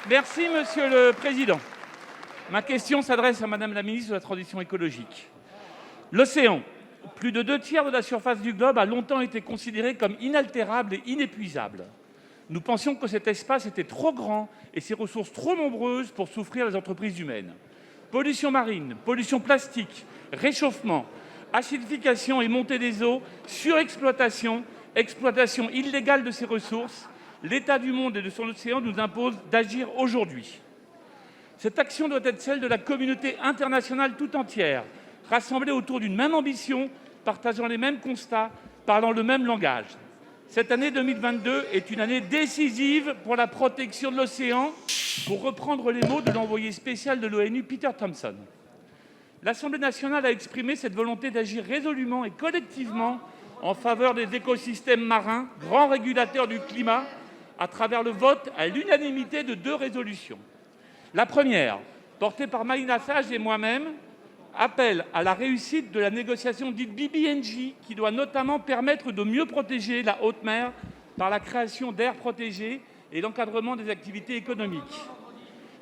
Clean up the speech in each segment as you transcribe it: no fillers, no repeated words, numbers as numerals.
Merci, Monsieur le Président. Ma question s'adresse à Madame la ministre de la Transition écologique. L'océan, plus de 2 tiers de la surface du globe, a longtemps été considéré comme inaltérable et inépuisable. Nous pensions que cet espace était trop grand et ses ressources trop nombreuses pour souffrir les entreprises humaines. Pollution marine, pollution plastique, réchauffement, acidification et montée des eaux, surexploitation, exploitation illégale de ces ressources, l'état du monde et de son océan nous impose d'agir aujourd'hui. Cette action doit être celle de la communauté internationale tout entière, rassemblée autour d'une même ambition, partageant les mêmes constats, parlant le même langage. Cette année 2022 est une année décisive pour la protection de l'océan, pour reprendre les mots de l'envoyé spécial de l'ONU, Peter Thompson. L'Assemblée nationale a exprimé cette volonté d'agir résolument et collectivement en faveur des écosystèmes marins, grands régulateurs du climat, à travers le vote à l'unanimité de 2 résolutions. La première, portée par Maïna Sage et moi-même, appelle à la réussite de la négociation dite BBNJ, qui doit notamment permettre de mieux protéger la haute mer par la création d'aires protégées et l'encadrement des activités économiques.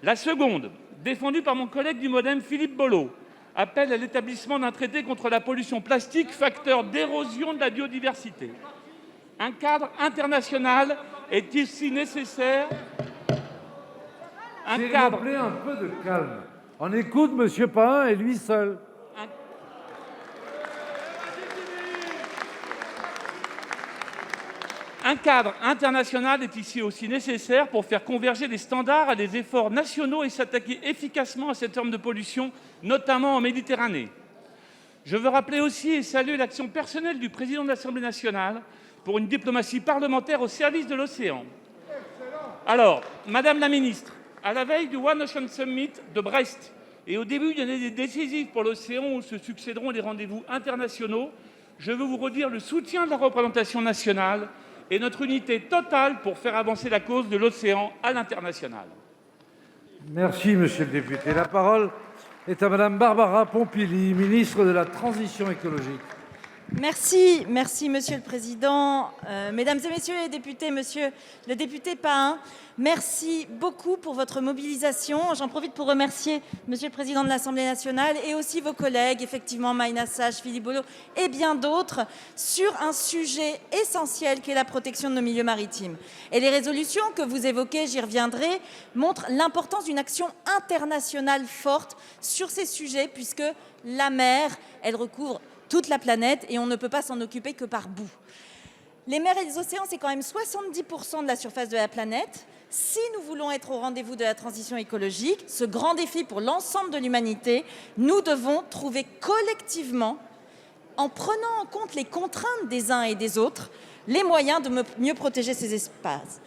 La seconde, défendue par mon collègue du MoDem Philippe Bolo, appelle à l'établissement d'un traité contre la pollution plastique, facteur d'érosion de la biodiversité. Un cadre international est ici nécessaire. S'il vous plaît, un peu de calme. On écoute M. Pain et lui seul. Un cadre international est ici aussi nécessaire pour faire converger les standards à des efforts nationaux et s'attaquer efficacement à cette forme de pollution, notamment en Méditerranée. Je veux rappeler aussi et saluer l'action personnelle du président de l'Assemblée nationale pour une diplomatie parlementaire au service de l'océan. Alors, Madame la ministre, à la veille du One Ocean Summit de Brest et au début d'une année décisive pour l'océan où se succéderont les rendez-vous internationaux, je veux vous redire le soutien de la représentation nationale et notre unité totale pour faire avancer la cause de l'océan à l'international. Merci, monsieur le député. La parole est à Madame Barbara Pompili, ministre de la Transition écologique. Merci, Monsieur le Président. Mesdames et Messieurs les députés, Monsieur le député Pain, merci beaucoup pour votre mobilisation. J'en profite pour remercier Monsieur le Président de l'Assemblée nationale et aussi vos collègues, effectivement Maïna Sage, Philippe Bolo et bien d'autres, sur un sujet essentiel qui est la protection de nos milieux maritimes. Et les résolutions que vous évoquez, j'y reviendrai, montrent l'importance d'une action internationale forte sur ces sujets, puisque la mer, elle recouvre toute la planète et on ne peut pas s'en occuper que par bout. Les mers et les océans, c'est quand même 70% de la surface de la planète. Si nous voulons être au rendez-vous de la transition écologique, ce grand défi pour l'ensemble de l'humanité, nous devons trouver collectivement, en prenant en compte les contraintes des uns et des autres, les moyens de mieux protéger ces espaces.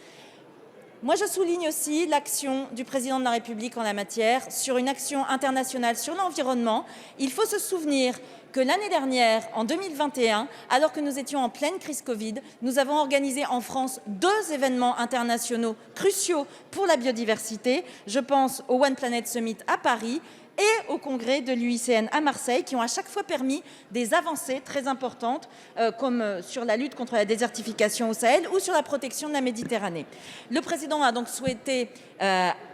Moi, je souligne aussi l'action du président de la République en la matière, sur une action internationale sur l'environnement. Il faut se souvenir que l'année dernière, en 2021, alors que nous étions en pleine crise Covid, nous avons organisé en France 2 événements internationaux cruciaux pour la biodiversité. Je pense au One Planet Summit à Paris et au congrès de l'UICN à Marseille, qui ont à chaque fois permis des avancées très importantes, comme sur la lutte contre la désertification au Sahel ou sur la protection de la Méditerranée. Le président a donc souhaité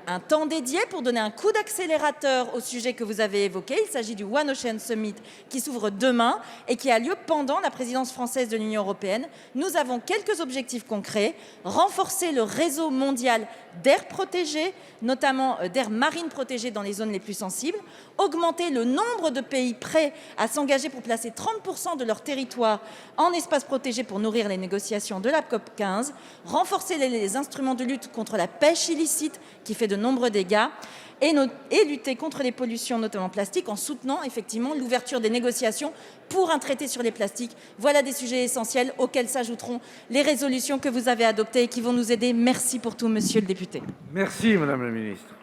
un temps dédié pour donner un coup d'accélérateur au sujet que vous avez évoqué. Il s'agit du One Ocean Summit qui s'ouvre demain et qui a lieu pendant la présidence française de l'Union européenne. Nous avons quelques objectifs concrets: renforcer le réseau mondial d'aires protégées, notamment d'aires marines protégées dans les zones les plus sensibles, augmenter le nombre de pays prêts à s'engager pour placer 30% de leur territoire en espace protégé pour nourrir les négociations de la COP15, renforcer les instruments de lutte contre la pêche illicite qui fait de nombreux dégâts et lutter contre les pollutions, notamment plastiques, en soutenant effectivement l'ouverture des négociations pour un traité sur les plastiques. Voilà des sujets essentiels auxquels s'ajouteront les résolutions que vous avez adoptées et qui vont nous aider. Merci pour tout, monsieur le député. Merci, madame la ministre.